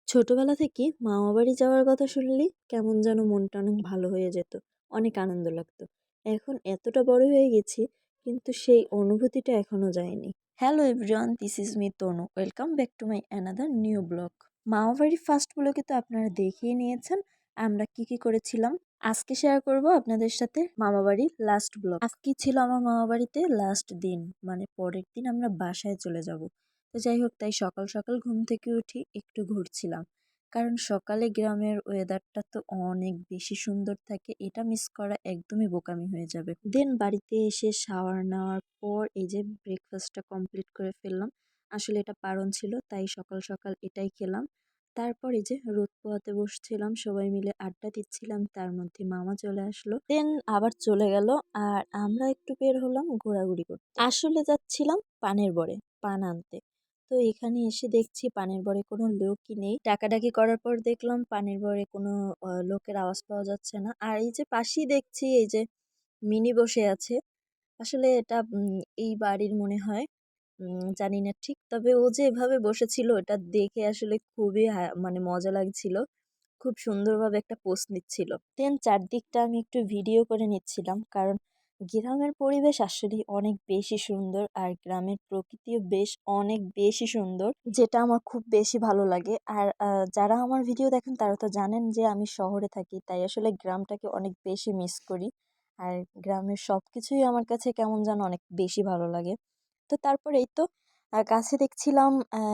ছোটবেলা থেকে মামাবাড়ি যাওয়ার কথা শুনলেই কেমন যেন মনটা অনেক ভালো হয়ে যেত। অনেক আনন্দ লাগতো। এখন এতটা বড় হয়ে গেছি, কিন্তু সেই অনুভূতিটা এখনো যায়নি। Hello everyone, this is me Tanu. Welcome back to my another new blog. মামাবাড়ির ফার্স্ট ব্লগে তো আপনারা দেখিয়ে নিয়েছেন আমরা কি করেছিলাম। আজকে শেয়ার করব আপনাদের সাথে মামাবাড়ির লাস্ট ব্লগ। আজকে ছিল আমার মামাবাড়িতে লাস্ট দিন, মানে পরের দিন আমরা বাসায় চলে যাব। তো যাই হোক, তাই সকাল সকাল ঘুম থেকে উঠি একটু ঘুরছিলাম, কারণ সকালে গ্রামের ওয়েদারটা তো অনেক বেশি সুন্দর থাকে, এটা মিস করা একদমই বোকামি হয়ে যাবে। দেন বাড়িতে এসে শাওয়ার নেওয়ার পর এই যে ব্রেকফাস্টটা কমপ্লিট করে ফেললাম। আসলে এটা পারণ ছিল, তাই সকাল সকাল এটাই খেলাম। তারপর এই যে রোদ পোহাতে বসছিলাম, সবাই মিলে আড্ডা দিচ্ছিলাম, তার মধ্যে মামা চলে আসলো। দেন আবার চলে গেল, আর আমরা একটু বের হলাম ঘোরাঘুরি করতে। আসলে যাচ্ছিলাম পানের বরে পান আনতে। তো এখানে এসে দেখছি পানের বরে কোনো লোকই নেই। ডাকাডাকি করার পর দেখলাম পানের বরে কোনো লোকের আওয়াজ পাওয়া যাচ্ছে না। আর এই যে পাশেই দেখছি এই যে মিনি বসে আছে। আসলে এটা এই বাড়ির মনে হয়, জানি না ঠিক, তবে ও যে এভাবে বসেছিল এটা দেখে আসলে খুবই মানে মজা লাগছিল। খুব সুন্দরভাবে একটা পোস্ট নিচ্ছিল। দেন চারদিকটা আমি একটু ভিডিও করে নিচ্ছিলাম, কারণ গ্রামের পরিবেশ আসলে অনেক বেশি সুন্দর, আর গ্রামের প্রকৃতিও বেশ অনেক বেশি সুন্দর, যেটা আমার খুব বেশি ভালো লাগে। আর যারা আমার ভিডিও দেখেন তারা তো জানেন যে আমি শহরে থাকি, তাই আসলে গ্রামটাকে অনেক বেশি মিস করি। আর গ্রামের সব কিছুই আমার কাছে কেমন যেন অনেক বেশি ভালো লাগে। তো তারপর এই তো গাছে দেখছিলাম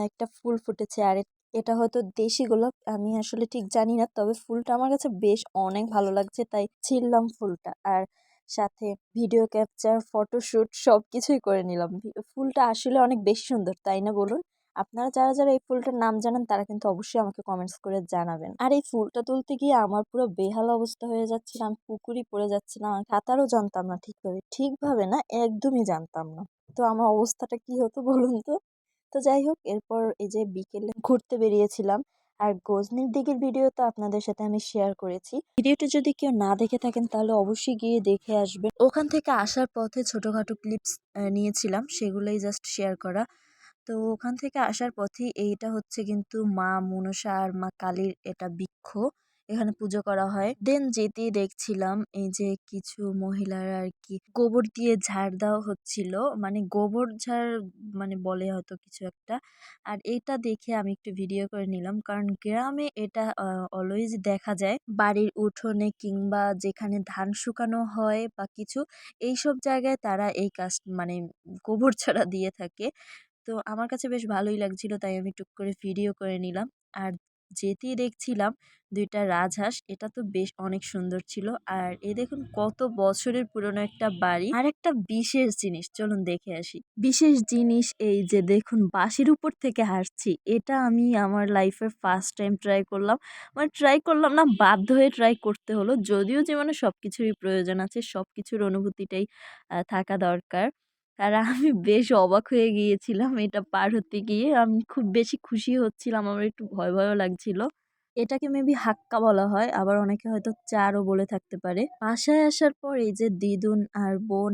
একটা ফুল ফুটেছে, আর এটা হয়তো দেশি গোলাপ, আমি আসলে ঠিক জানি না, তবে ফুলটা আমার কাছে বেশ অনেক ভালো লাগছে, তাই ছিললাম ফুলটা। আর সাথে ভিডিও ক্যাপচার, ফটোশুট সব কিছুই করে নিলাম। ফুলটা আসলে অনেক বেশি সুন্দর, তাই না বলুন? আপনারা যারা যারা এই ফুলটার নাম জানেন তারা কিন্তু অবশ্যই আমাকে কমেন্টস করে জানাবেন। আর এই ফুলটা তুলতে গিয়ে আমার পুরো বেহাল অবস্থা হয়ে যাচ্ছিল, আমি পুকুরি পড়ে যাচ্ছিলাম, আমি সাঁতারও জানতাম না ঠিকভাবে না, একদমই জানতাম না। তো আমার অবস্থাটা কি হতো বলুন তো? তো যাই হোক, এরপর এই যে বিকেলে ঘুরতে বেরিয়েছিলাম। আর গজনীর দিকের ভিডিও তো আপনাদের সাথে আমি শেয়ার করেছি। ভিডিওটা যদি কেউ না দেখে থাকেন তাহলে অবশ্যই গিয়ে দেখে আসবেন। ওখান থেকে আসার পথে ছোটখাটো ক্লিপস নিয়েছিলাম, সেগুলোই জাস্ট শেয়ার করা। তো ওখান থেকে আসার পথেই এইটা হচ্ছে কিন্তু মা মনসা আর মা কালীর এটা বৃক্ষ, এখানে পুজো করা হয়। দেন যেতেই দেখছিলাম এই যে কিছু মহিলারা আর কি গোবর দিয়ে ঝাড় দেওয়া হচ্ছিল, মানে গোবর ঝাড় মানে বলে হয়তো কিছু একটা। আর এটা দেখে আমি একটু ভিডিও করে নিলাম, কারণ গ্রামে এটা অলওয়েজ দেখা যায় বাড়ির উঠোনে কিংবা যেখানে ধান শুকানো হয় বা কিছু, এইসব জায়গায় তারা এই কাজ মানে গোবর ছাড়া দিয়ে থাকে। তো আমার কাছে বেশ ভালোই লাগছিল, তাই আমি টুক করে ভিডিও করে নিলাম। আর যেতেই দেখছিলাম দুইটা রাজহাঁস, এটা তো বেশ অনেক সুন্দর ছিল। আর এই দেখুন কত বছরের পুরনো একটা বাড়ি। আর একটা বিশেষ জিনিস, চলুন দেখে আসি। বিশেষ জিনিস এই যে দেখুন বাঁশের উপর থেকে হাঁটছি, এটা আমি আমার লাইফের ফার্স্ট টাইম ট্রাই করলাম। মানে ট্রাই করলাম না, বাধ্য হয়ে ট্রাই করতে হলো। যদিও জীবনে সব কিছুরই প্রয়োজন আছে, সব কিছুর অনুভূতিটাই থাকা দরকার। আর আমি বেশ অবাক হয়ে গিয়েছিলাম এটা পার হতে গিয়ে। আমি খুব বেশি খুশি হচ্ছিলাম, আমার একটু ভয়ও লাগছিল। এটাকে মেবি হাক্কা বলা হয়, আবার অনেকে হয়তো চারও বলে থাকতে পারে। বাসায় আসার পর এই যে দিদুন আর বোন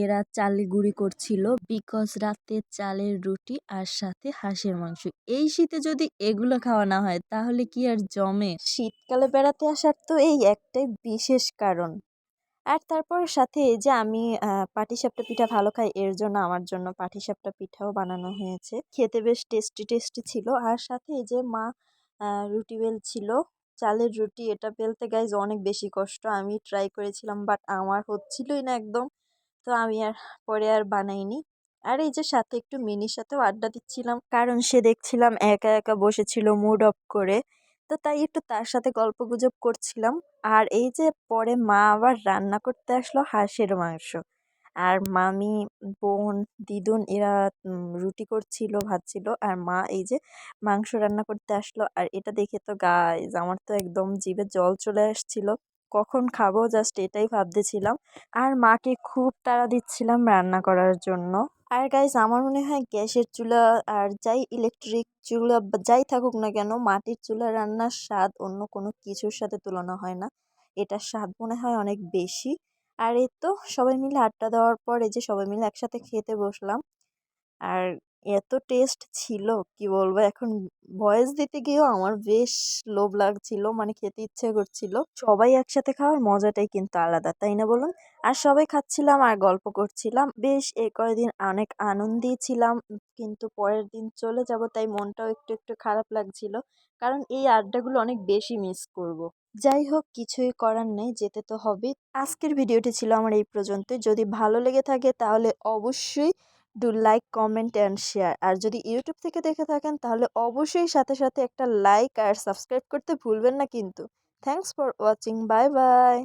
এরা চালের গুঁড়ি করছিল, বিকজ রাতে চালের রুটি আর সাথে হাঁসের মাংস। এই শীতে যদি এগুলো খাওয়া না হয় তাহলে কি আর জমে? শীতকালে বেড়াতে আসার তো এই একটাই বিশেষ কারণ। আর তারপর সাথে এই যে আমি পাটিসাপটা পিঠা ভালো খাই, এর জন্য আমার জন্য পাটিসাপটা পিঠাও বানানো হয়েছে। খেতে বেশ টেস্টি টেস্টি ছিল। আর সাথে এই যে মা রুটি বেলছিল, চালের রুটি। এটা বেলতে গাইজ অনেক বেশি কষ্ট, আমি ট্রাই করেছিলাম বাট আমার হচ্ছিলই না একদম। তো আমি আর পরে আর বানাইনি। আর এই যে সাথে একটু মিনির সাথেও আড্ডা দিচ্ছিলাম, কারণ সে দেখছিলাম একা একা বসেছিল মুড অফ করে। তো তাই একটু তার সাথে গল্পগুজব করছিলাম। আর এই যে পরে মা আবার রান্না করতে আসলো হাঁসের মাংস। আর মামি, বোন, দিদুন এরা রুটি করছিল, ভাজছিল, আর মা এই যে মাংস রান্না করতে আসলো। আর এটা দেখে তো গাইজ আমার তো একদম জিভে জল চলে আসছিল, কখন খাবো জাস্ট এটাই ভাবতেছিলাম। আর মাকে খুব তাড়া দিচ্ছিলাম রান্না করার জন্য। আর গাইজ আমার মনে হয় গ্যাসের চুলা আর যাই ইলেকট্রিক চুলা বা যাই থাকুক না কেন, মাটির চুলা রান্নার স্বাদ অন্য কোনো কিছুর সাথে তুলনা হয় না। এটার স্বাদ মনে হয় অনেক বেশি। আর এই তো সবাই মিলে আড্ডা দেওয়ার পর এই যে সবাই মিলে একসাথে খেতে বসলাম। আর এত টেস্ট ছিল কি বলবো, এখন ভয়েস দিতে গিয়েও আমার বেশ লোভ লাগছিল, মানে খেতে ইচ্ছে করছিল। সবাই একসাথে খাওয়ার মজাটাই কিন্তু আলাদা, তাই না বলুন? আর সবাই খাচ্ছিলাম আর গল্প করছিলাম, বেশ এই কয়দিন অনেক আনন্দেই ছিলাম। কিন্তু পরের দিন চলে যাব, তাই মনটাও একটু একটু খারাপ লাগছিল, কারণ এই আড্ডাগুলো অনেক বেশি মিস করব। যাই হোক, কিছুই করার নেই, যেতে তো হবে। আজকের ভিডিওটি ছিল আমার এই পর্যন্তই। যদি ভালো লেগে থাকে তাহলে অবশ্যই do like, comment and share. আর যদি ইউটিউব থেকে দেখে থাকেন তাহলে অবশ্যই সাথে সাথে একটা লাইক আর সাবস্ক্রাইব করতে ভুলবেন না কিন্তু। Thanks for watching, bye bye.